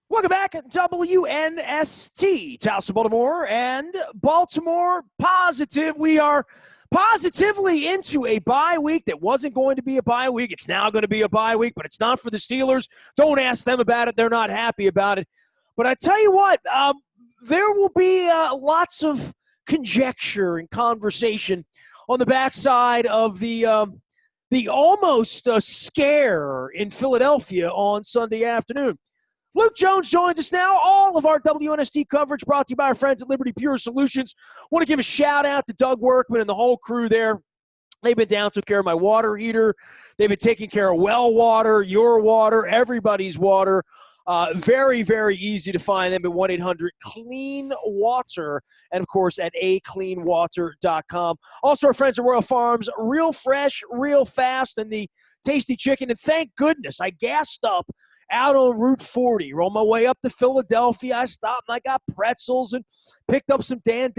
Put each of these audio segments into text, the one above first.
Welcome back at WNST, Towson, Baltimore, and Baltimore Positive. We are positively into a bye week that wasn't going to be a bye week. It's now going to be a bye week, but it's not for the Steelers. Don't ask them about it. They're not happy about it. But I tell you what, there will be lots of conjecture and conversation on the backside of the almost scare in Philadelphia on Sunday afternoon. Luke Jones joins us now. All of our WNST coverage brought to you by our friends at Liberty Pure Solutions. Want to give a shout out to Doug Workman and the whole crew there. They've been down, took care of my water heater. They've been taking care of well water, your water, everybody's water. Very, very easy to find them at 1-800-CLEAN-WATER, and, of course, at acleanwater.com. Also, our friends at Royal Farms, real fresh, real fast, and the tasty chicken. And thank goodness I gassed up out on Route 40. On my way up to Philadelphia, I stopped and I got pretzels and picked up some Dan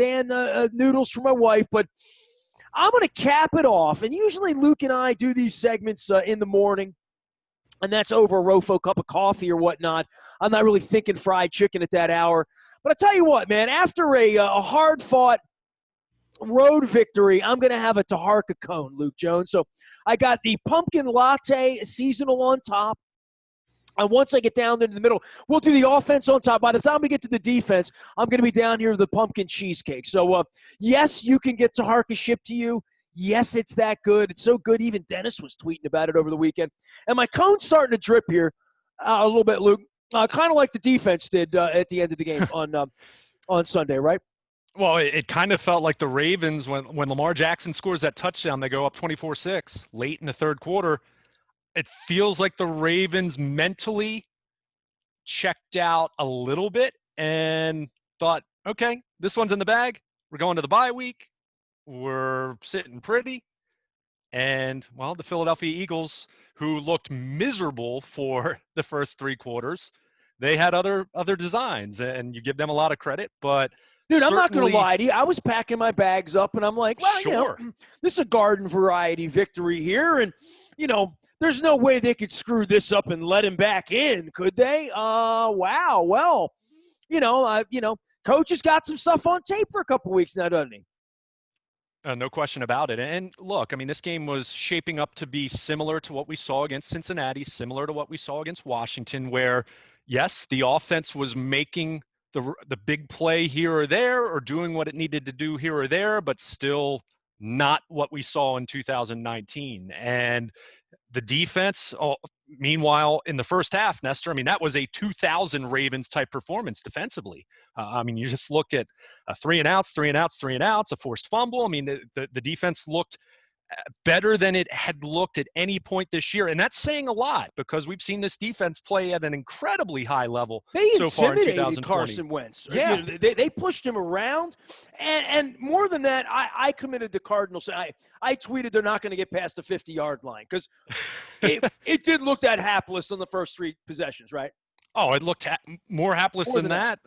noodles for my wife. But I'm going to cap it off. And usually Luke and I do these segments in the morning, and that's over a Rofo cup of coffee or whatnot. I'm not really thinking fried chicken at that hour. But I tell you what, man, after a hard-fought road victory, I'm going to have a Taharka cone, Luke Jones. So I got the pumpkin latte seasonal on top. And once I get down into the middle, we'll do the offense on top. By the time we get to the defense, I'm going to be down here with the pumpkin cheesecake. So, yes, you can get Taharka shipped to you. Yes, it's that good. It's so good, even Dennis was tweeting about it over the weekend. And my cone's starting to drip here a little bit, Luke. Kind of like the defense did at the end of the game on Sunday, right? Well, it kind of felt like the Ravens, when Lamar Jackson scores that touchdown, they go up 24-6 late in the third quarter. It feels like the Ravens mentally checked out a little bit and thought, okay, this one's in the bag. We're going to the bye week. We're sitting pretty. And, well, the Philadelphia Eagles, who looked miserable for the first three quarters, they had other designs, and you give them a lot of credit. But dude, I'm not going to lie to you. I was packing my bags up, and I'm like, well, sure, this is a garden variety victory here. And, there's no way they could screw this up and let him back in, could they? Wow. Well, Coach has got some stuff on tape for a couple weeks now, doesn't he? No question about it. And look, I mean, this game was shaping up to be similar to what we saw against Cincinnati, similar to what we saw against Washington, where, yes, the offense was making the big play here or there or doing what it needed to do here or there, but still not what we saw in 2019. And the defense, meanwhile, in the first half, Nestor, I mean, that was a 2000 Ravens type performance defensively. I mean, you just look at 3 and outs, a forced fumble. I mean, the defense looked better than it had looked at any point this year. And that's saying a lot because we've seen this defense play at an incredibly high level so far in 2020. Carson Wentz. Yeah. They pushed him around. And more than that, I committed the Cardinals. I tweeted they're not going to get past the 50-yard line because it did look that hapless on the first 3 possessions, right? Oh, it looked more hapless than that.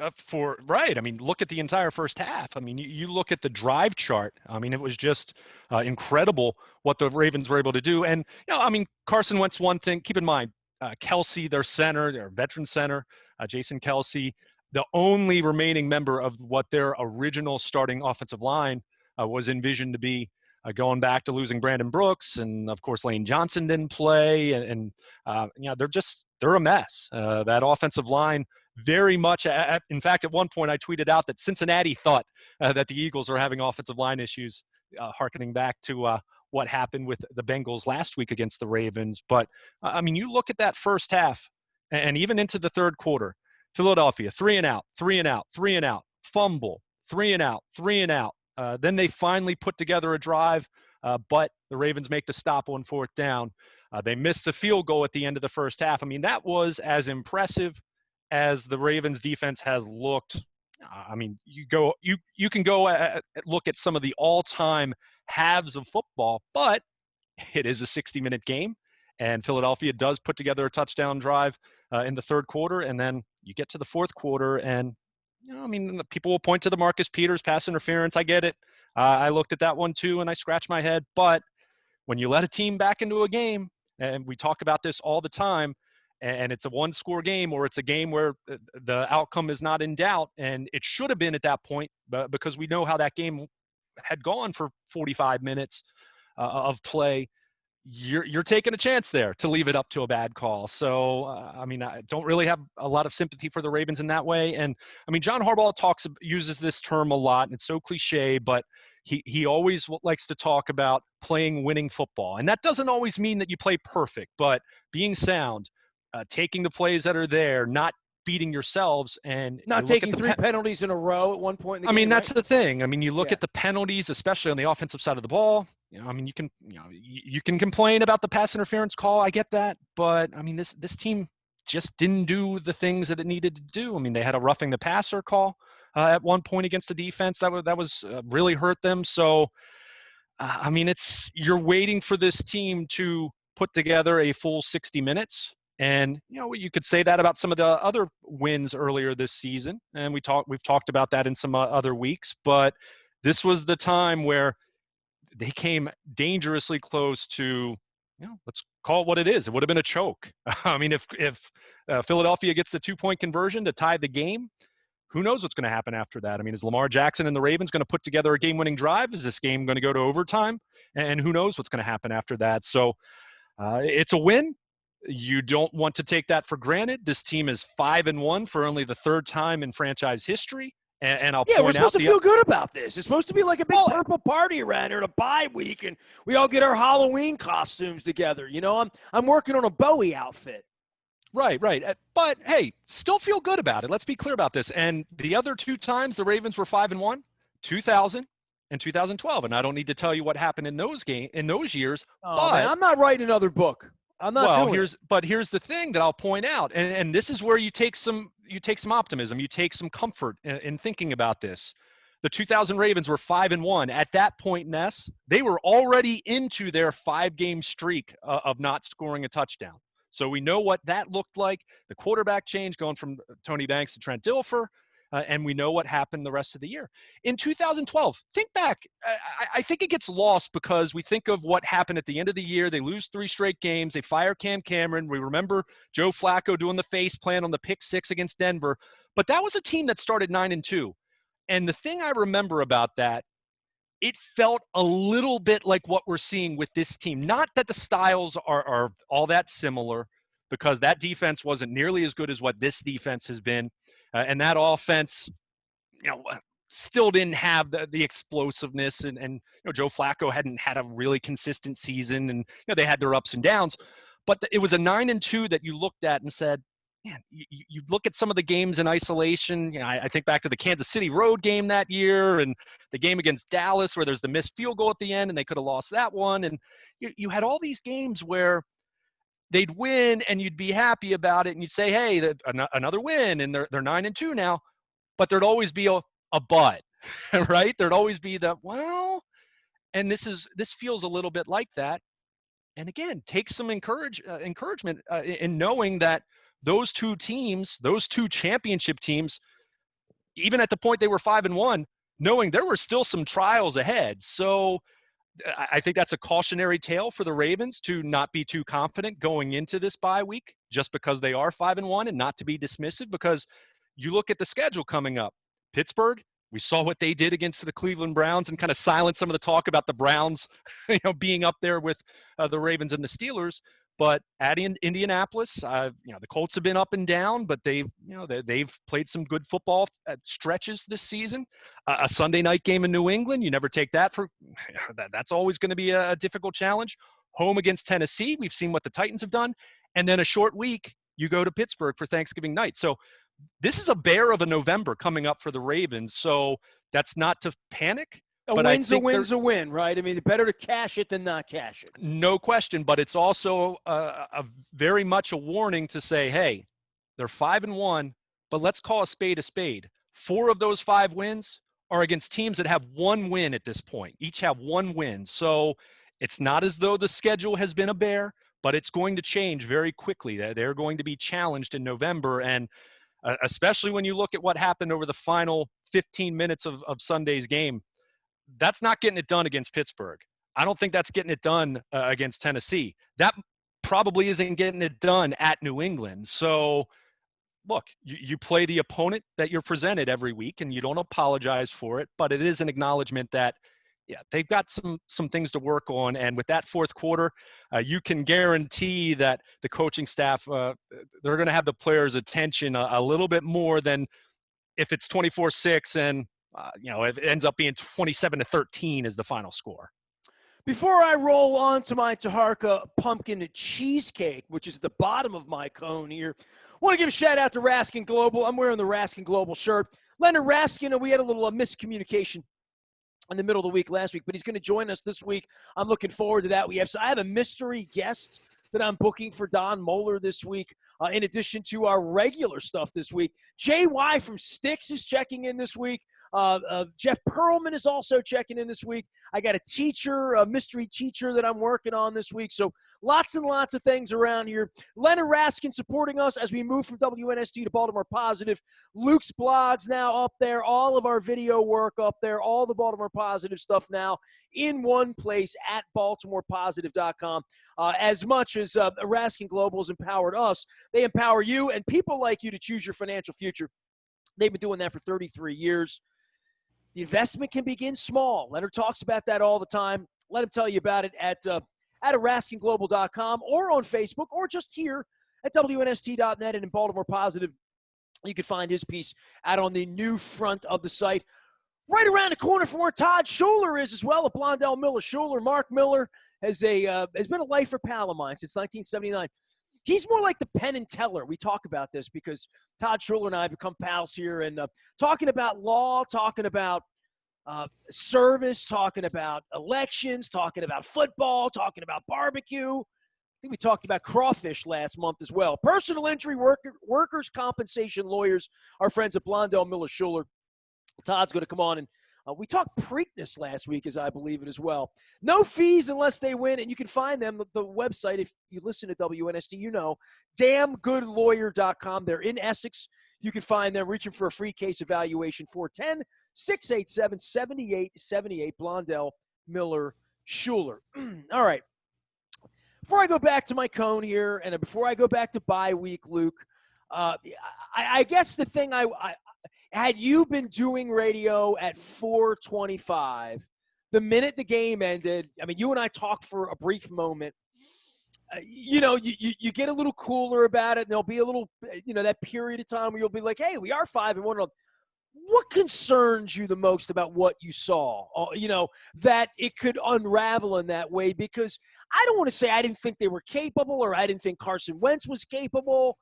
Right. I mean, look at the entire first half. I mean, you look at the drive chart. I mean, it was just incredible what the Ravens were able to do. And, I mean, Carson Wentz, one thing, keep in mind, Kelsey, their center, their veteran center, Jason Kelsey, the only remaining member of what their original starting offensive line was envisioned to be. Going back to losing Brandon Brooks, and of course Lane Johnson didn't play, and they're a mess. That offensive line very much. In fact, at one point I tweeted out that Cincinnati thought that the Eagles are having offensive line issues, hearkening back to what happened with the Bengals last week against the Ravens. But I mean, you look at that first half, and even into the third quarter, Philadelphia 3 and out, fumble, 3 and out. Then they finally put together a drive, but the Ravens make the stop on 4th down. They missed the field goal at the end of the first half. I mean, that was as impressive as the Ravens defense has looked. I mean, you can go look at some of the all-time halves of football, but it is a 60-minute game, and Philadelphia does put together a touchdown drive in the third quarter, and then you get to the fourth quarter, and I mean, people will point to the Marcus Peters pass interference. I get it. I looked at that one too, and I scratched my head. But when you let a team back into a game, and we talk about this all the time, and it's a one-score game, or it's a game where the outcome is not in doubt, and it should have been at that point, but because we know how that game had gone for 45 minutes of play, you're taking a chance there to leave it up to a bad call. So, I mean, I don't really have a lot of sympathy for the Ravens in that way. And I mean, John Harbaugh uses this term a lot, and it's so cliche, but he always likes to talk about playing winning football. And that doesn't always mean that you play perfect, but being sound, taking the plays that are there, not beating yourselves. And Not you look taking at the three penalties in a row at one point in the I game, mean, that's right? the thing. I mean, you look Yeah. at the penalties, especially on the offensive side of the ball. I mean, you can complain about the pass interference call. I get that, but I mean, this team just didn't do the things that it needed to do. I mean, they had a roughing the passer call at one point against the defense that was really hurt them. So, I mean, you're waiting for this team to put together a full 60 minutes. And you could say that about some of the other wins earlier this season, and we've talked about that in some other weeks. But this was the time where they came dangerously close to, let's call it what it is. It would have been a choke. I mean, if Philadelphia gets the 2-point conversion to tie the game, who knows what's going to happen after that? I mean, is Lamar Jackson and the Ravens going to put together a game-winning drive? Is this game going to go to overtime? And who knows what's going to happen after that? So it's a win. You don't want to take that for granted. This team is 5-1 for only the third time in franchise history. And I'll Yeah, we're point out supposed to feel good about this. It's supposed to be like a big well, purple party around here, a bye week, and we all get our Halloween costumes together. I'm working on a Bowie outfit. Right. But hey, still feel good about it. Let's be clear about this. And the other two times the Ravens were 5-1, 2000 and 2012. And I don't need to tell you what happened in those years. Oh man, But I'm not writing another book. I'm not doing it. here's the thing that I'll point out, and this is where you take some optimism, you take some comfort in thinking about this. The 2000 Ravens were 5-1 at that point. Ness, they were already into their 5-game streak of not scoring a touchdown. So we know what that looked like. The quarterback change going from Tony Banks to Trent Dilfer, and we know what happened the rest of the year. In 2012, think back. I think it gets lost because we think of what happened at the end of the year. They lose 3 straight games. They fire Cam Cameron. We remember Joe Flacco doing the face plant on the pick 6 against Denver. But that was a team that started 9-2. And the thing I remember about that, it felt a little bit like what we're seeing with this team. Not that the styles are all that similar, because that defense wasn't nearly as good as what this defense has been. And that offense, still didn't have the explosiveness. And Joe Flacco hadn't had a really consistent season. And they had their ups and downs. But it was a 9-2 that you looked at and said, man, you look at some of the games in isolation. I think back to the Kansas City road game that year and the game against Dallas where there's the missed field goal at the end and they could have lost that one. And you had all these games where they'd win and you'd be happy about it and you'd say, hey, another win, and they're 9-2 now. But there'd always be a but, right? There'd always be and this feels a little bit like that. And again, take some encouragement in knowing that those two teams, those two championship teams, even at the point they were 5-1, knowing there were still some trials ahead. So I think that's a cautionary tale for the Ravens to not be too confident going into this bye week, just because they are 5-1, and not to be dismissive, because you look at the schedule coming up. Pittsburgh, we saw what they did against the Cleveland Browns and kind of silenced some of the talk about the Browns, being up there with the Ravens and the Steelers. But at Indianapolis, the Colts have been up and down, but they've played some good football at stretches this season. A Sunday night game in New England, you never take that for that's always going to be a difficult challenge. Home against Tennessee, we've seen what the Titans have done, and then a short week, you go to Pittsburgh for Thanksgiving night. So this is a bear of a November coming up for the Ravens. So that's not to panic. A win's a win, right? I mean, better to cash it than not cash it. No question, but it's also a very much a warning to say, hey, they're 5-1, but let's call a spade a spade. 4 of those 5 wins are against teams that have 1 win at this point. Each have 1 win. So it's not as though the schedule has been a bear, but it's going to change very quickly. They're going to be challenged in November, and especially when you look at what happened over the final 15 minutes of Sunday's game. That's not getting it done against Pittsburgh. I don't think that's getting it done against Tennessee. That probably isn't getting it done at New England. So look, you play the opponent that you're presented every week, and you don't apologize for it, but it is an acknowledgement that, yeah, they've got some things to work on. And with that fourth quarter, you can guarantee that the coaching staff, they're going to have the players' attention a little bit more than if it's 24-6 and, if it ends up being 27-13 is the final score. Before I roll on to my Taharka pumpkin cheesecake, which is the bottom of my cone here, I want to give a shout out to Raskin Global. I'm wearing the Raskin Global shirt. Leonard Raskin, we had a little miscommunication in the middle of the week last week, but he's going to join us this week. I'm looking forward to that. I have a mystery guest that I'm booking for Don Moeller this week, in addition to our regular stuff this week. JY from Styx is checking in this week. Jeff Pearlman is also checking in this week. I got a mystery teacher that I'm working on this week. So lots and lots of things around here. Leonard Raskin supporting us as we move from WNST to Baltimore Positive. Luke's blogs now up there. All of our video work up there. All the Baltimore Positive stuff now in one place at BaltimorePositive.com. As much as Raskin Global has empowered us, they empower you and people like you to choose your financial future. They've been doing that for 33 years. The investment can begin small. Leonard talks about that all the time. Let him tell you about it at RaskinGlobal.com or on Facebook or just here at WNST.net and in Baltimore Positive. You can find his piece out on the new front of the site. Right around the corner from where Todd Schuler is as well, at Blondell Miller Schuler. Mark Miller has been a lifer pal of mine since 1979. He's more like the Penn and Teller. We talk about this because Todd Schuler and I have become pals here, and talking about law, talking about service, talking about elections, talking about football, talking about barbecue. I think we talked about crawfish last month as well. Personal injury workers' compensation lawyers, our friends at Blondell Miller Schuler. Todd's going to come on, and we talked Preakness last week, as I believe it as well. No fees unless they win, and you can find them, the website, if you listen to WNST, damngoodlawyer.com. They're in Essex. You can find them reaching for a free case evaluation, 410-687-7878, Blondell Miller Schuler. All right. Before I go back to my cone here, and before I go back to bye week, Luke, I guess the thing had you been doing radio at 4:25, the minute the game ended, I mean, you and I talked for a brief moment. You get a little cooler about it, and there'll be a little, that period of time where you'll be like, hey, we are 5-1. What concerns you the most about what you saw, that it could unravel in that way? Because I don't want to say I didn't think they were capable or I didn't think Carson Wentz was capable.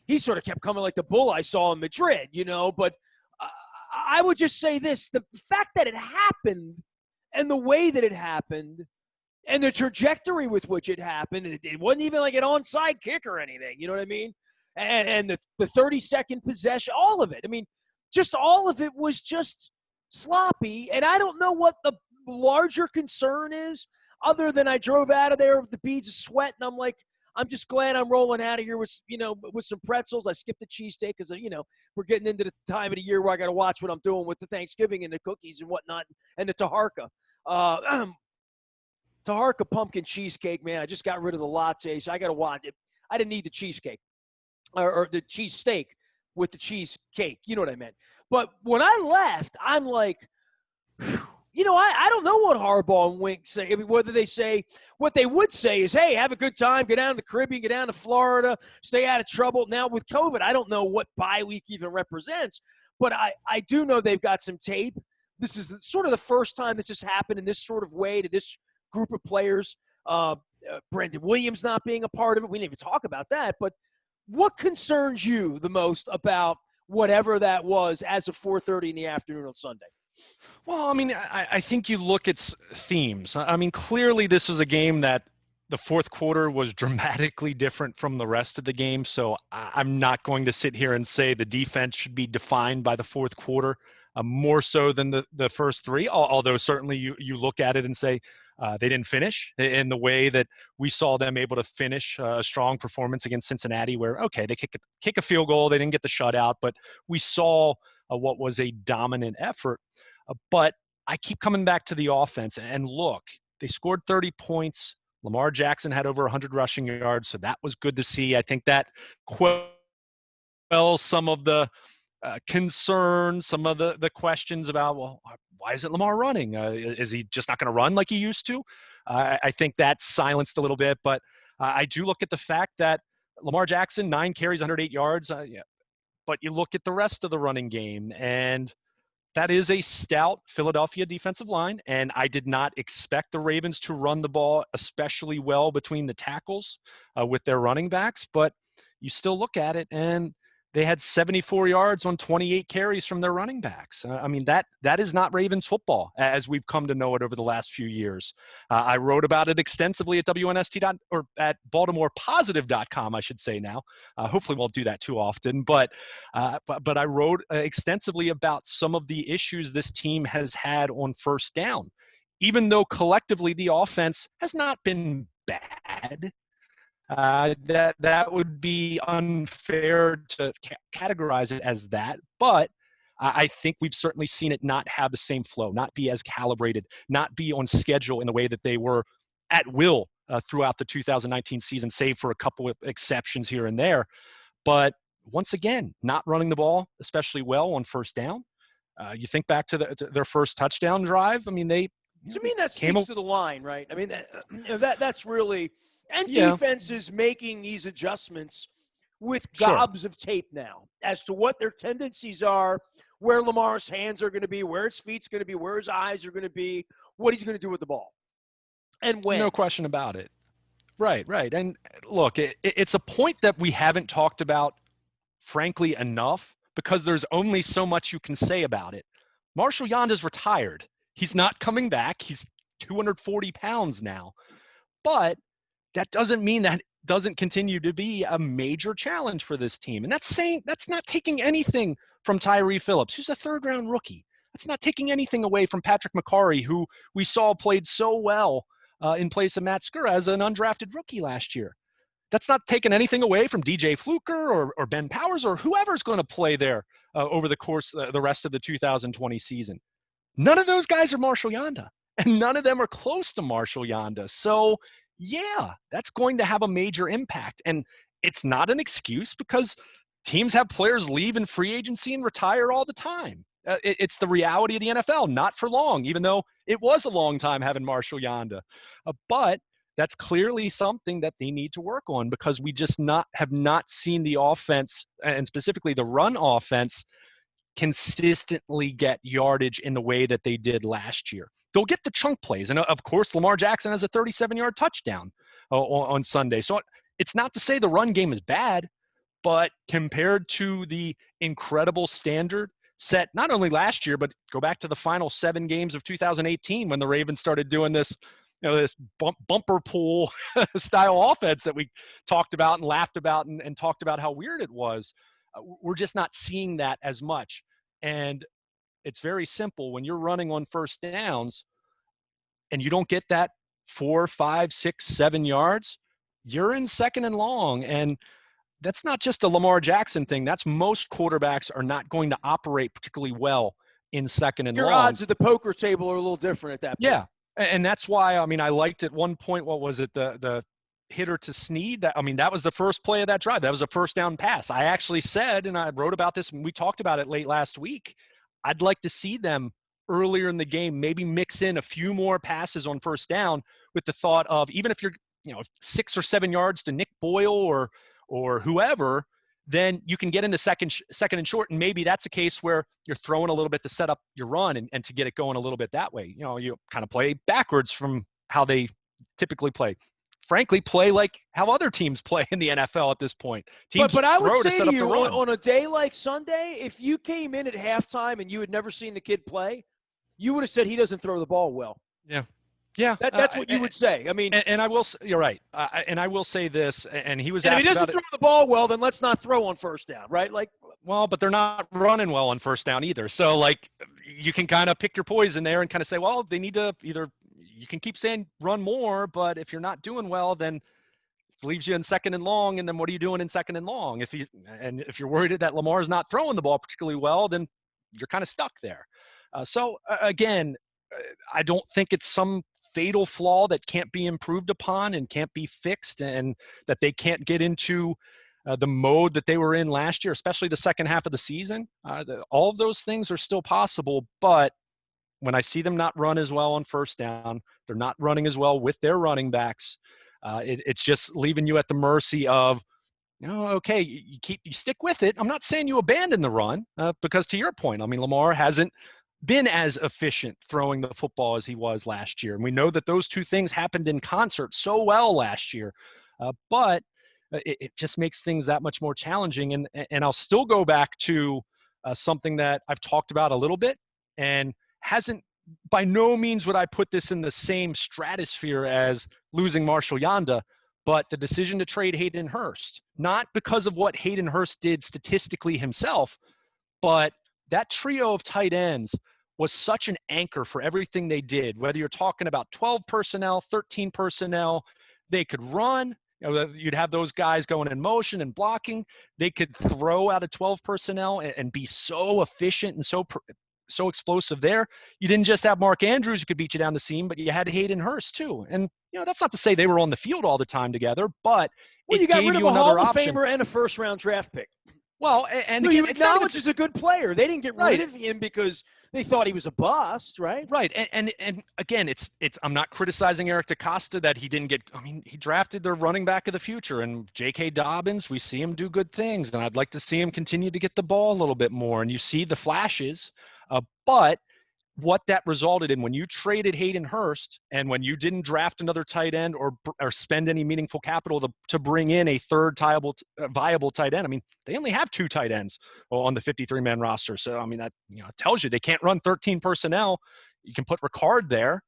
He sort of kept coming like the bull I saw in Madrid, but I would just say this. The fact that it happened and the way that it happened and the trajectory with which it happened, it wasn't even like an onside kick or anything, you know what I mean? And the 30-second possession, all of it. I mean, just all of it was just sloppy. And I don't know what the larger concern is other than I drove out of there with the beads of sweat, and I'm like, I'm just glad I'm rolling out of here with some pretzels. I skipped the cheesesteak because, we're getting into the time of the year where I got to watch what I'm doing with the Thanksgiving and the cookies and whatnot and the Taharka. Taharka pumpkin cheesecake, man. I just got rid of the latte, so I got to watch it. I didn't need the cheesecake or the cheesesteak with the cheesecake. You know what I meant? But when I left, I'm like, I don't know what Harbaugh and Wink say. I mean, whether they say what they would say is, hey, have a good time, go down to the Caribbean, go down to Florida, stay out of trouble. Now with COVID, I don't know what bye week even represents, but I do know they've got some tape. This is sort of the first time this has happened in this sort of way to this group of players. Brandon Williams not being a part of it. We didn't even talk about that. But what concerns you the most about whatever that was as of 4:30 in the afternoon on Sunday? Well, I mean, I think you look at themes. I mean, clearly this was a game that the fourth quarter was dramatically different from the rest of the game. So I'm not going to sit here and say the defense should be defined by the fourth quarter more so than the first three, although certainly you look at it and say they didn't finish in the way that we saw them able to finish a strong performance against Cincinnati where, okay, they kick a field goal, they didn't get the shutout, but we saw what was a dominant effort. But I keep coming back to the offense, and look, they scored 30 points Lamar Jackson had over 100 rushing yards, so that was good to see. I think that quells some of the concerns, some of the questions about, well, why isn't Lamar running? Is he just not going to run like he used to? I think that's silenced a little bit, but I do look at the fact that Lamar Jackson, 9 carries, 108 yards. Yeah. But you look at the rest of the running game, and that is a stout Philadelphia defensive line, and I did not expect the Ravens to run the ball especially well between the tackles with their running backs, but you still look at it, and they had 74 yards on 28 carries from their running backs. I mean, that is not Ravens football as we've come to know it over the last few years. I wrote about it extensively at WNST or at BaltimorePositive.com, I should say now. Hopefully, won't do that too often, but I wrote extensively about some of the issues this team has had on first down. Even though collectively the offense has not been bad, that would be unfair to categorize it as that. But I think we've certainly seen it not have the same flow, not be as calibrated, not be on schedule in the way that they were at will throughout the 2019 season, save for a couple of exceptions here and there. But once again, not running the ball especially well on first down. You think back to their first touchdown drive. I mean, they to me, that speaks to the line, right? I mean, that's really – and yeah. defense is making these adjustments with Sure. gobs of tape now as to what their tendencies are, where Lamar's hands are going to be, where his feet's going to be, where his eyes are going to be, what he's going to do with the ball, and when. No question about it. Right. And look, it's a point that we haven't talked about, frankly, enough because there's only so much you can say about it. Marshall Yanda's retired. He's not coming back. He's 240 pounds now. But that doesn't mean that doesn't continue to be a major challenge for this team. And that's not taking anything from Tyree Phillips, who's a third-round rookie. That's not taking anything away from Patrick McCarry, who we saw played so well in place of Matt Skura as an undrafted rookie last year. That's not taking anything away from DJ Fluker or Ben Powers or whoever's going to play there over the course the rest of the 2020 season. None of those guys are Marshall Yanda, and none of them are close to Marshall Yanda. So, yeah, that's going to have a major impact. And it's not an excuse because teams have players leave in free agency and retire all the time. It's the reality of the NFL, not for long, even though it was a long time having Marshall Yanda. But that's clearly something that they need to work on because we just have not seen the offense, and specifically the run offense, consistently get yardage in the way that they did last year. They'll get the chunk plays. And of course, Lamar Jackson has a 37-yard touchdown on Sunday. So it's not to say the run game is bad, but compared to the incredible standard set not only last year, but go back to the final 7 games of 2018 when the Ravens started doing this, this bumper pool style offense that we talked about and laughed about and talked about how weird it was. We're just not seeing that as much. And it's very simple. When you're running on first downs and you don't get that 4, 5, 6, 7 yards, you're in second and long. And that's not just a Lamar Jackson thing. That's most quarterbacks are not going to operate particularly well in second and long. Your odds at the poker table are a little different at that point. Yeah. And that's why, I mean, I liked at one point, what was it? The hitter to Snead. That was the first play of that drive. That was a first down pass. I actually said, and I wrote about this and we talked about it late last week, I'd like to see them earlier in the game, maybe mix in a few more passes on first down with the thought of, even if you're, 6 or 7 yards to Nick Boyle or whoever, then you can get into second and short. And maybe that's a case where you're throwing a little bit to set up your run and to get it going a little bit that way. You kind of play backwards from how they typically play. Frankly, play like how other teams play in the NFL at this point. Teams but I would throw say to set to up you, the run. on a day like Sunday, if you came in at halftime and you had never seen the kid play, you would have said he doesn't throw the ball well. Yeah. That's what you would say. I mean, and I will. You're right. And I will say this. And he was and asked if he doesn't throw the ball well, then let's not throw on first down, right? Like, well, but they're not running well on first down either. So, like, you can kind of pick your poison there and kind of say, well, they need to either. You can keep saying run more, but if you're not doing well, then it leaves you in second and long. And then what are you doing in second and long? If you're worried that Lamar's not throwing the ball particularly well, then you're kind of stuck there. Again, I don't think it's some fatal flaw that can't be improved upon and can't be fixed, and that they can't get into the mode that they were in last year, especially the second half of the season. All of those things are still possible, but when I see them not run as well on first down, they're not running as well with their running backs. It's just leaving you at the mercy of, okay, you stick with it. I'm not saying you abandon the run, because to your point, I mean, Lamar hasn't been as efficient throwing the football as he was last year. And we know that those two things happened in concert so well last year. But it just makes things that much more challenging. And I'll still go back to something that I've talked about a little bit, and hasn't, by no means would I put this in the same stratosphere as losing Marshall Yanda, but the decision to trade Hayden Hurst, not because of what Hayden Hurst did statistically himself, but that trio of tight ends was such an anchor for everything they did, whether you're talking about 12 personnel, 13 personnel. They could run. You'd have those guys going in motion and blocking. They could throw out of 12 personnel and be so efficient and so explosive there. You didn't just have Mark Andrews who could beat you down the seam, but you had Hayden Hurst too. And that's not to say they were on the field all the time together, but you got rid of a Hall of Famer and a first-round draft pick. Well, and again, you acknowledge he's a good player. They didn't get rid of him because they thought he was a bust, right? Right. And again, it's I'm not criticizing Eric DeCosta that he didn't get. I mean, he drafted their running back of the future, and J.K. Dobbins. We see him do good things, and I'd like to see him continue to get the ball a little bit more. And you see the flashes, but what that resulted in when you traded Hayden Hurst and when you didn't draft another tight end or spend any meaningful capital to bring in a third viable tight end. I mean, they only have 2 tight ends on the 53-man roster. So, I mean, that it tells you they can't run 13 personnel. You can put Ricard there,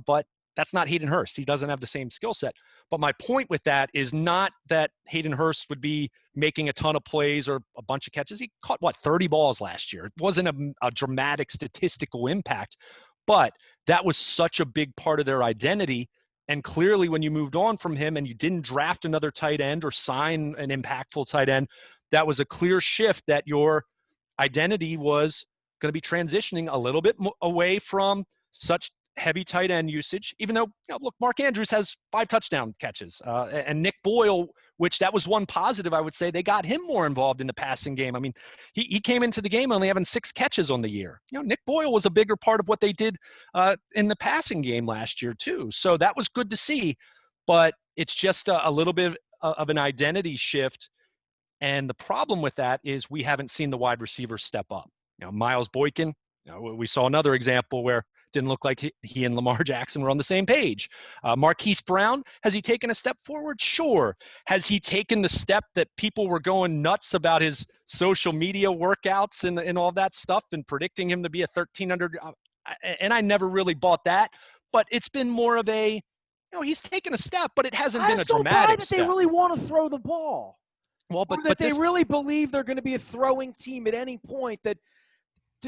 but that's not Hayden Hurst. He doesn't have the same skill set. But my point with that is not that Hayden Hurst would be making a ton of plays or a bunch of catches. He caught, 30 balls last year. It wasn't a dramatic statistical impact, but that was such a big part of their identity. And clearly when you moved on from him and you didn't draft another tight end or sign an impactful tight end, that was a clear shift that your identity was going to be transitioning a little bit away from such heavy tight end usage, even though, look, Mark Andrews has 5 touchdown catches, and Nick Boyle, which that was one positive, I would say, they got him more involved in the passing game. I mean, he came into the game only having 6 catches on the year. Nick Boyle was a bigger part of what they did in the passing game last year too. So that was good to see, but it's just a little bit of an identity shift. And the problem with that is we haven't seen the wide receivers step up. Miles Boykin, we saw another example where didn't look like he and Lamar Jackson were on the same page. Marquise Brown, has he taken a step forward? Sure. Has he taken the step that people were going nuts about his social media workouts and all that stuff and predicting him to be a 1,300? And I never really bought that. But it's been more of a, he's taken a step, but it hasn't been a dramatic I don't buy that step. they really want to throw the ball. Well, but they really believe they're going to be a throwing team at any point. That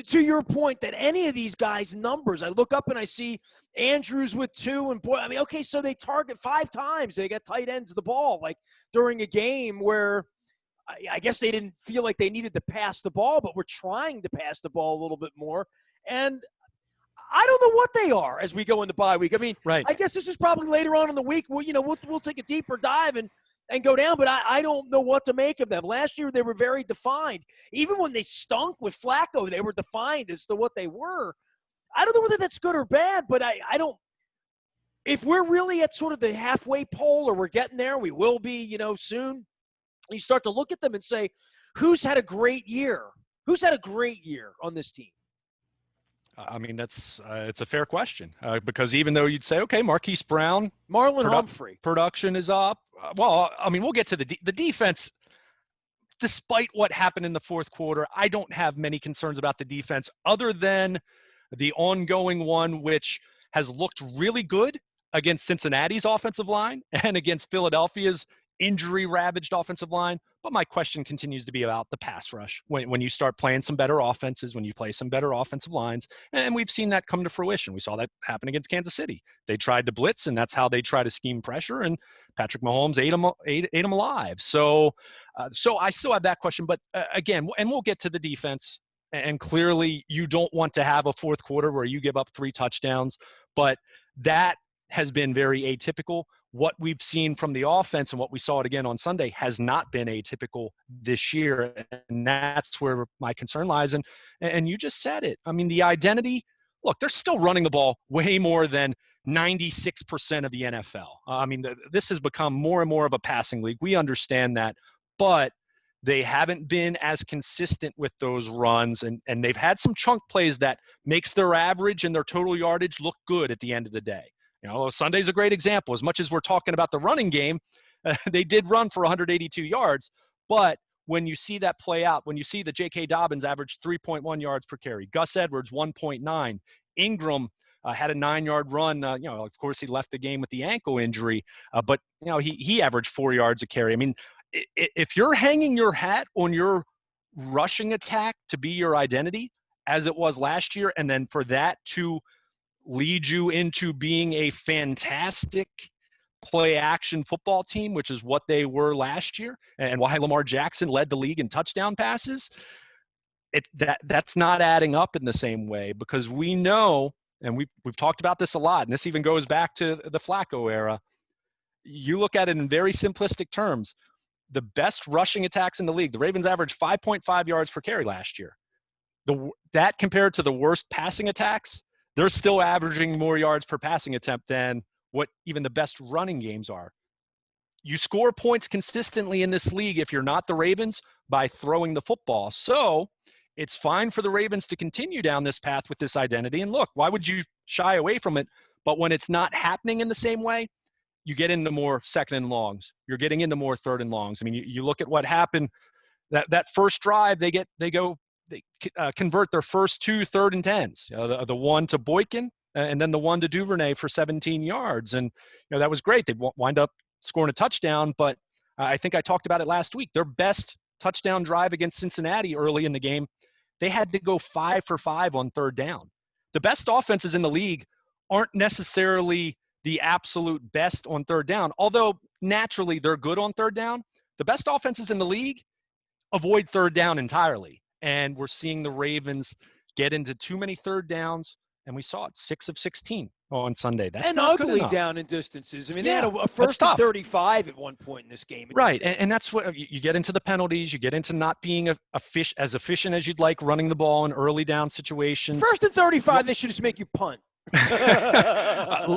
to your point, that any of these guys' numbers, I look up and I see Andrews with 2, and boy, I mean, okay, so they target 5 times. They got tight ends of the ball, like during a game where I guess they didn't feel like they needed to pass the ball, but we're trying to pass the ball a little bit more. And I don't know what they are as we go into bye week. I mean, right. I guess this is probably later on in the week. We'll take a deeper dive and go down, but I don't know what to make of them. Last year, they were very defined. Even when they stunk with Flacco, they were defined as to what they were. I don't know whether that's good or bad, but I don't – if we're really at sort of the halfway pole or we're getting there, we will be, soon, you start to look at them and say, who's had a great year? Who's had a great year on this team? I mean, it's a fair question because even though you'd say, okay, Marquise Brown, Marlon Humphrey, production is up. Well, I mean, we'll get to the defense. Despite what happened in the fourth quarter, I don't have many concerns about the defense other than the ongoing one, which has looked really good against Cincinnati's offensive line and against Philadelphia's injury-ravaged offensive line. But my question continues to be about the pass rush. When you start playing some better offenses, when you play some better offensive lines, and we've seen that come to fruition. We saw that happen against Kansas City. They tried to blitz, and that's how they try to scheme pressure, and Patrick Mahomes ate them alive. So I still have that question. But again, and we'll get to the defense, and clearly you don't want to have a fourth quarter where you give up 3 touchdowns, but that has been very atypical. What we've seen from the offense and what we saw it again on Sunday has not been atypical this year. And that's where my concern lies. And you just said it. I mean, the identity, look, they're still running the ball way more than 96% of the NFL. I mean, this has become more and more of a passing league. We understand that, but they haven't been as consistent with those runs, and they've had some chunk plays that makes their average and their total yardage look good at the end of the day. You know, Sunday's a great example. As much as we're talking about the running game, they did run for 182 yards, but when you see that play out, when you see that J.K. Dobbins averaged 3.1 yards per carry, Gus Edwards 1.9, Ingram had a 9-yard run. You know, of course, he left the game with the ankle injury, but you know he averaged 4 yards a carry. I mean, if you're hanging your hat on your rushing attack to be your identity, as it was last year, and then for that to lead you into being a fantastic play action football team, which is what they were last year, and why Lamar Jackson led the league in touchdown passes, that's not adding up in the same way, because we know, and we've talked about this a lot, and this even goes back to the Flacco era. You look at it in very simplistic terms. The best rushing attacks in the league, the Ravens averaged 5.5 yards per carry last year. That compared to the worst passing attacks, they're still averaging more yards per passing attempt than what even the best running games are. You score points consistently in this league, if you're not the Ravens, by throwing the football. So it's fine for the Ravens to continue down this path with this identity. And look, why would you shy away from it? But when it's not happening in the same way, you get into more second and longs. You're getting into more third and longs. I mean, you look at what happened. That first drive, they convert their first 2 third and 10s. The one to Boykin and then the one to Duvernay for 17 yards. And you know, that was great. They wind up scoring a touchdown, but I think I talked about it last week. Their best touchdown drive against Cincinnati early in the game, they had to go 5 for 5 on third down. The best offenses in the league aren't necessarily the absolute best on third down, although naturally they're good on third down. The best offenses in the league avoid third down entirely. And we're seeing the Ravens get into too many third downs, and we saw it 6 of 16 on Sunday. That's and not ugly good down in distances. I mean, yeah, they had a first and 35 at one point in this game. Right, and that's what you get into the penalties. You get into not being as efficient as you'd like running the ball in early down situations. First and 35, they should just make you punt.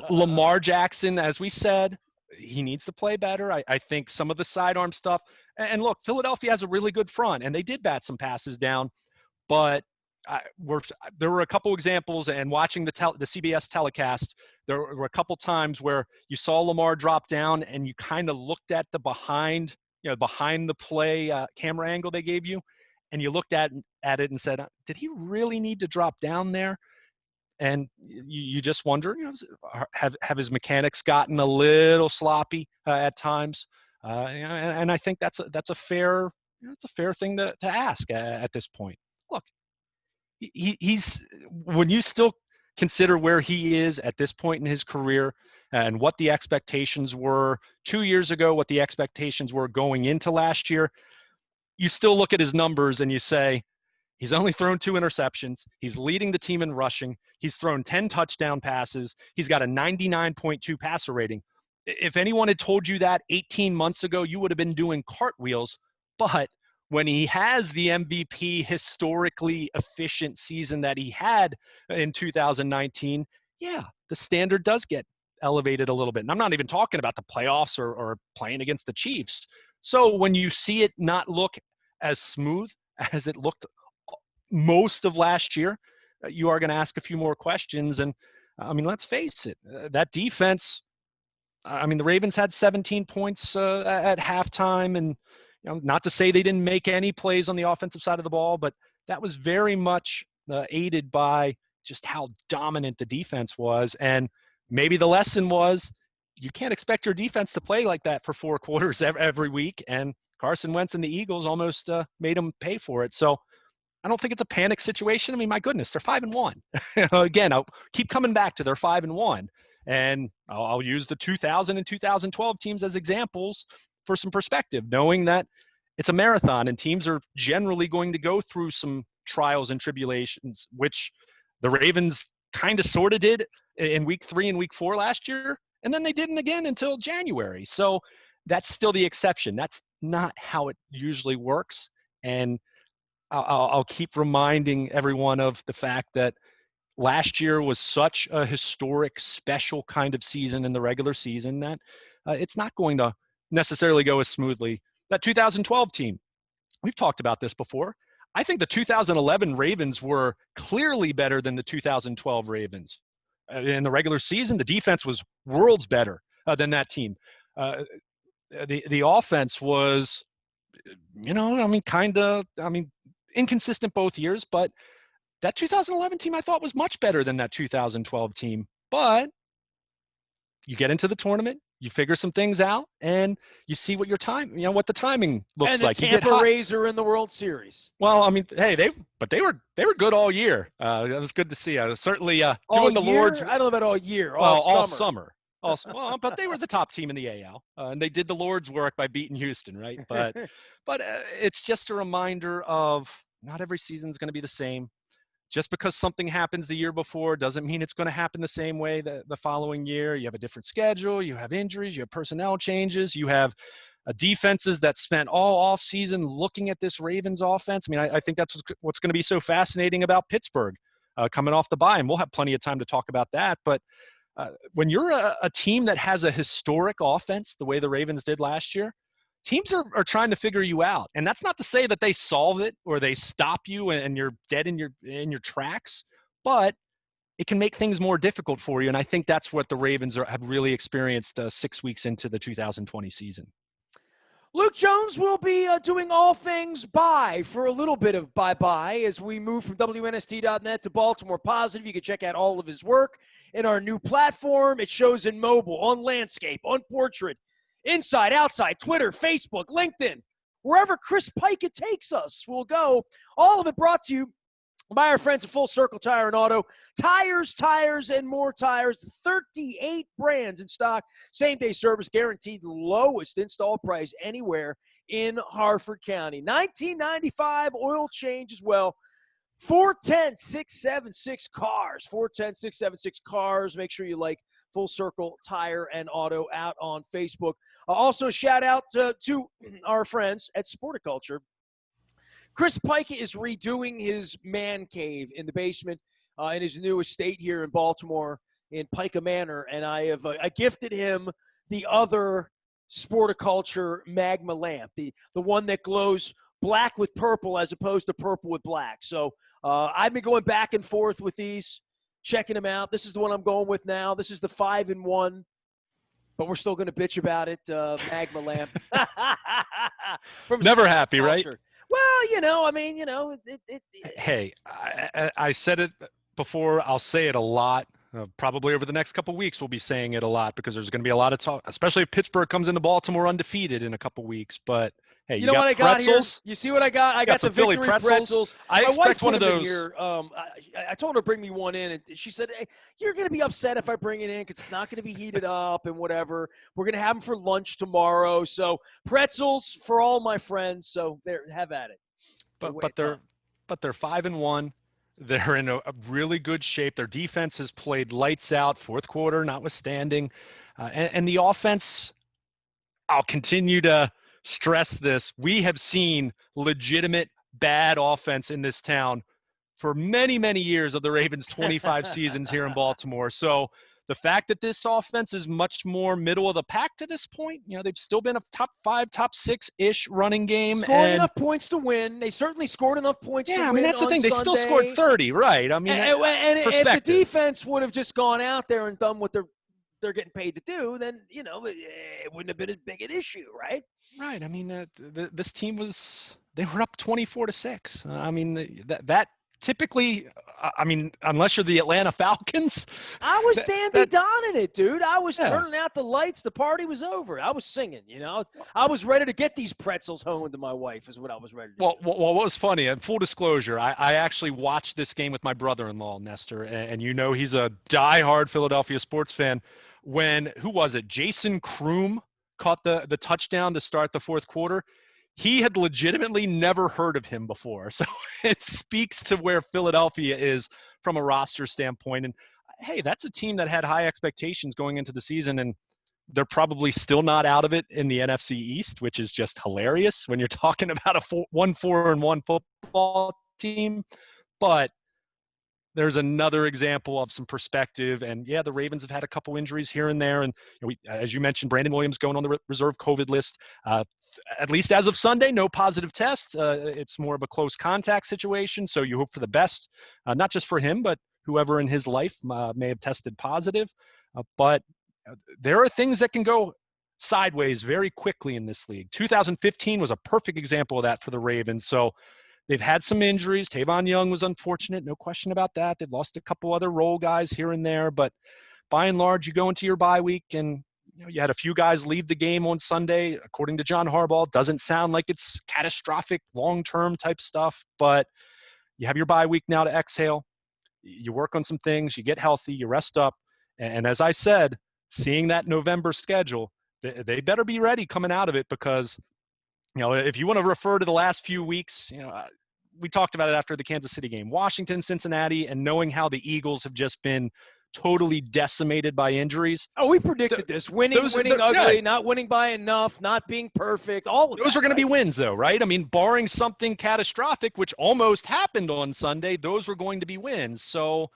Lamar Jackson, as we said, he needs to play better. I think some of the sidearm stuff. And look, Philadelphia has a really good front, and they did bat some passes down. But there were a couple examples, and watching the CBS telecast, there were a couple times where you saw Lamar drop down, and you kind of looked at the behind the play camera angle they gave you, and you looked at it and said, did he really need to drop down there? And you just wonder, have his mechanics gotten a little sloppy at times? And I think that's a fair thing to ask at this point. Look, he's when you still consider where he is at this point in his career and what the expectations were 2 years ago, what the expectations were going into last year, you still look at his numbers and you say, he's only thrown 2 interceptions. He's leading the team in rushing. He's thrown 10 touchdown passes. He's got a 99.2 passer rating. If anyone had told you that 18 months ago, you would have been doing cartwheels. But when he has the MVP historically efficient season that he had in 2019, yeah, the standard does get elevated a little bit. And I'm not even talking about the playoffs or playing against the Chiefs. So when you see it not look as smooth as it looked most of last year, you are going to ask a few more questions. And I mean, let's face it, that defense, I mean, the Ravens had 17 points at halftime, and not to say they didn't make any plays on the offensive side of the ball, but that was very much aided by just how dominant the defense was. And maybe the lesson was you can't expect your defense to play like that for 4 quarters every week. And Carson Wentz and the Eagles almost made them pay for it. So I don't think it's a panic situation. I mean, my goodness, they're 5-1. Again, I'll keep coming back to their 5-1, and I'll use the 2000 and 2012 teams as examples for some perspective, knowing that it's a marathon and teams are generally going to go through some trials and tribulations, which the Ravens kind of sort of did in week 3 and week 4 last year. and then they didn't again until January. So that's still the exception. That's not how it usually works. And I'll keep reminding everyone of the fact that last year was such a historic, special kind of season in the regular season that it's not going to necessarily go as smoothly. That 2012 team, we've talked about this before. I think the 2011 Ravens were clearly better than the 2012 Ravens. In the regular season, the defense was worlds better than that team. The offense was, inconsistent both years, but that 2011 team I thought was much better than that 2012 team. But you get into the tournament, you figure some things out, and you see what what the timing looks and the like. Tampa Rays are in the World Series. Well, I mean, hey, they were good all year. It was good to see. I was certainly doing the Lord's. I don't know about all year. All summer. But they were the top team in the AL, and they did the Lord's work by beating Houston, right? But it's just a reminder of not every season is going to be the same. Just because something happens the year before doesn't mean it's going to happen the same way the following year. You have a different schedule, you have injuries, you have personnel changes, you have defenses that spent all offseason looking at this Ravens offense. I mean, I think that's what's going to be so fascinating about Pittsburgh coming off the bye, and we'll have plenty of time to talk about that. But when you're a team that has a historic offense, the way the Ravens did last year, teams are trying to figure you out. And that's not to say that they solve it or they stop you and you're dead in your tracks, but it can make things more difficult for you. And I think that's what the Ravens have really experienced 6 weeks into the 2020 season. Luke Jones will be doing all things bye for a little bit of bye-bye as we move from WNST.net to Baltimore Positive. You can check out all of his work in our new platform. It shows in mobile, on landscape, on portrait, inside, outside, Twitter, Facebook, LinkedIn, wherever Chris Pika takes us, we'll go. All of it brought to you by our friends at Full Circle Tire and Auto. Tires, and more tires. 38 brands in stock. Same-day service, guaranteed lowest install price anywhere in Harford County. $19.95 oil change as well. 410-676 cars. 410-676 cars. Make sure you like Full Circle Tire and Auto out on Facebook. Also, shout out to our friends at Sporticulture. Chris Pika is redoing his man cave in the basement in his new estate here in Baltimore in Pika Manor, and I gifted him the other Sporticulture Magma lamp, the one that glows black with purple as opposed to purple with black. So I've been going back and forth with these, checking them out. This is the one I'm going with now. This is the 5-in-1, but we're still going to bitch about it. Magma lamp. Never happy, right? Well, Hey, I said it before. I'll say it a lot. Probably over the next couple of weeks, we'll be saying it a lot because there's going to be a lot of talk, especially if Pittsburgh comes into Baltimore undefeated in a couple of weeks. But hey, you know what I got here? pretzels. You see what I got? I got the Philly victory pretzels. I My expect wife one put of them in those. here. I told her to bring me one in, and she said, "Hey, you're going to be upset if I bring it in because it's not going to be heated up and whatever. We're going to have them for lunch tomorrow. So pretzels for all my friends. So there, have at it." But they're 5-1. They're in a really good shape. Their defense has played lights out, fourth quarter notwithstanding. And the offense, I'll continue to stress this. We have seen legitimate bad offense in this town for many, many years of the Ravens' 25 seasons here in Baltimore. So the fact that this offense is much more middle of the pack to this point, they've still been a top 5, top 6-ish running game. Scoring enough points to win. They certainly scored enough points to win. Yeah, I mean, that's the thing. Sunday. They still scored 30, right? I mean, and if the defense would have just gone out there and done what they're getting paid to do, then, it wouldn't have been as big an issue, right? Right. I mean, this team they were up 24-6. I mean, that typically, unless you're the Atlanta Falcons. I was Dandy Don in it, dude. I was turning out the lights. The party was over. I was singing, I was ready to get these pretzels home to my wife is what I was ready to do. Well, what was funny, and full disclosure, I actually watched this game with my brother-in-law, Nestor, and he's a diehard Philadelphia sports fan. When, who was it, Jason Kroom caught the touchdown to start the fourth quarter. He had legitimately never heard of him before. So it speaks to where Philadelphia is from a roster standpoint. And hey, that's a team that had high expectations going into the season, and they're probably still not out of it in the NFC East, which is just hilarious when you're talking about a 1-4-1 football team. But there's another example of some perspective. And yeah, the Ravens have had a couple injuries here and there. And as you mentioned, Brandon Williams going on the reserve COVID list. At least as of Sunday, no positive test. It's more of a close contact situation. So you hope for the best, not just for him, but whoever in his life may have tested positive. But there are things that can go sideways very quickly in this league. 2015 was a perfect example of that for the Ravens. So they've had some injuries. Tavon Young was unfortunate, no question about that. They've lost a couple other role guys here and there, but by and large, you go into your bye week and you had a few guys leave the game on Sunday. According to John Harbaugh, doesn't sound like it's catastrophic long-term type stuff, but you have your bye week now to exhale. You work on some things, you get healthy, you rest up. And as I said, seeing that November schedule, they better be ready coming out of it, because if you want to refer to the last few weeks, we talked about it after the Kansas City game, Washington, Cincinnati, and knowing how the Eagles have just been totally decimated by injuries. Oh, we predicted this. Winning ugly, not winning by enough, not being perfect, all of those that, are going to be wins, though, right? I mean, barring something catastrophic, which almost happened on Sunday, those were going to be wins. So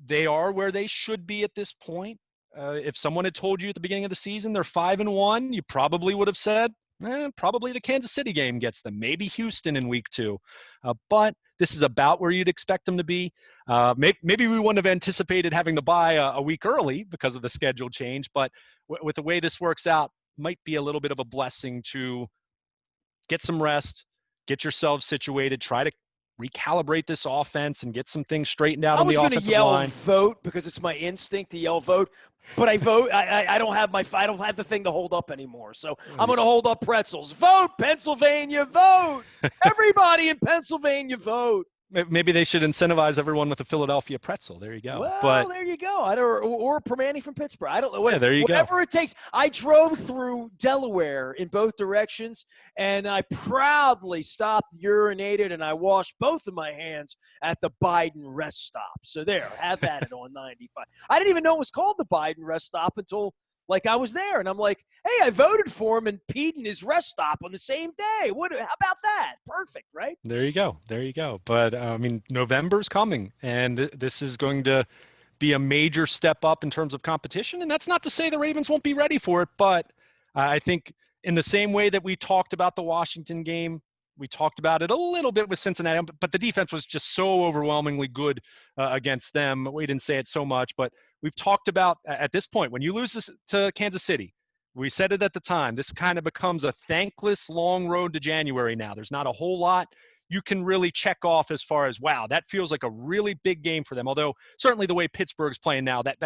they are where they should be at this point. If someone had told you at the beginning of the season they're 5-1, you probably would have said, probably the Kansas City game gets them, maybe Houston in week 2. But this is about where you'd expect them to be. Maybe we wouldn't have anticipated having to buy a week early because of the schedule change, but with the way this works out, might be a little bit of a blessing to get some rest, get yourselves situated, try to recalibrate this offense and get some things straightened out on the offensive line. I was going to yell vote because it's my instinct to yell vote, but I vote. I don't have the thing to hold up anymore. So I'm going to hold up pretzels. Vote, Pennsylvania, vote. Everybody in Pennsylvania, vote. Maybe they should incentivize everyone with a Philadelphia pretzel. There you go. Well, there you go. Or a Permani from Pittsburgh. I don't know. There you go. Whatever it takes. I drove through Delaware in both directions, and I proudly stopped, urinated, and I washed both of my hands at the Biden rest stop. So there, have at it on 95. I didn't even know it was called the Biden rest stop until I was there, and I'm like, hey, I voted for him in Peden his rest stop on the same day. How about that? Perfect, right? There you go. But, November's coming, and this is going to be a major step up in terms of competition, and that's not to say the Ravens won't be ready for it, but I think in the same way that we talked about the Washington game, we talked about it a little bit with Cincinnati, but the defense was just so overwhelmingly good against them. We didn't say it so much, but we've talked about at this point, when you lose this to Kansas City, we said it at the time, this kind of becomes a thankless long road to January now. There's not a whole lot you can really check off as far as, wow, that feels like a really big game for them. Although certainly the way Pittsburgh's playing now, that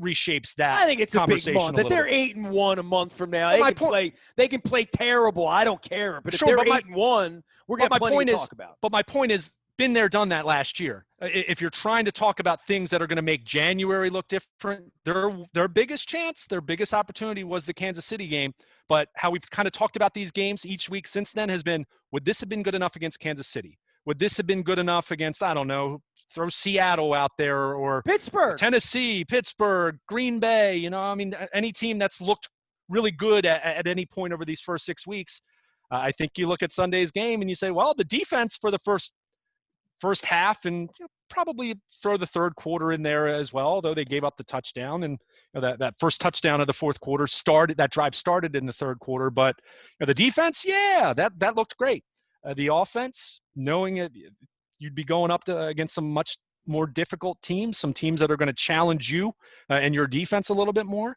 reshapes that. I think it's a big month. If they're 8-1 a month from now, they can play terrible. I don't care. But if they're 8-1, we're going to have plenty to talk about. But my point is, been there, done that last year. If you're trying to talk about things that are going to make January look different, their biggest chance, their biggest opportunity was the Kansas City game. But how we've kind of talked about these games each week since then has been, would this have been good enough against Kansas City? Would this have been good enough against, I don't know, throw Seattle out there, or Pittsburgh, Tennessee, Pittsburgh, Green Bay, any team that's looked really good at any point over these first 6 weeks. I think you look at Sunday's game and you say, well, the defense for the first half, and probably throw the third quarter in there as well, though they gave up the touchdown, and that first touchdown of the fourth quarter started in the third quarter. But the defense, that looked great. The offense, knowing it, you'd be going up against some much more difficult teams, some teams that are going to challenge you and your defense a little bit more.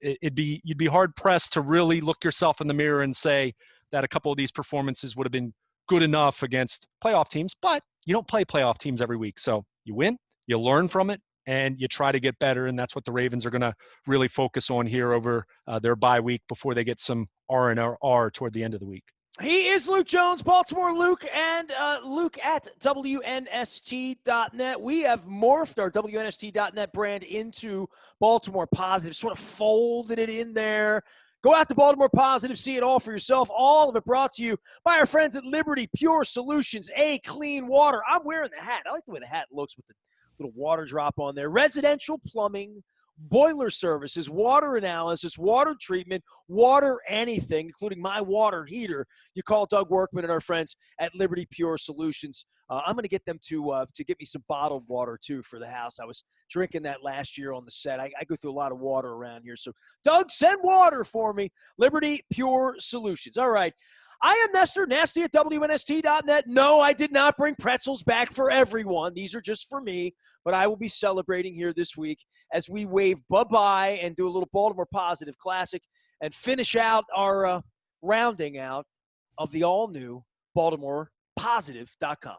You'd be hard pressed to really look yourself in the mirror and say that a couple of these performances would have been good enough against playoff teams, but you don't play playoff teams every week. So you win, you learn from it, and you try to get better. And that's what the Ravens are going to really focus on here over their bye week before they get some R&R toward the end of the week. He is Luke Jones, Baltimore Luke, and Luke at WNST.net. We have morphed our WNST.net brand into Baltimore Positive, sort of folded it in there. Go out to Baltimore Positive, see it all for yourself. All of it brought to you by our friends at Liberty Pure Solutions, A Clean Water. I'm wearing the hat. I like the way the hat looks with little water drop on there. Residential plumbing, boiler services, water analysis, water treatment, water anything, including my water heater. You call Doug Workman and our friends at Liberty Pure Solutions. I'm going to get them to get me some bottled water, too, for the house. I was drinking that last year on the set. I go through a lot of water around here. So, Doug, send water for me. Liberty Pure Solutions. All right. I am Nestor, nasty at WNST.net. No, I did not bring pretzels back for everyone. These are just for me, but I will be celebrating here this week as we wave bye-bye and do a little Baltimore Positive Classic and finish out our rounding out of the all-new BaltimorePositive.com.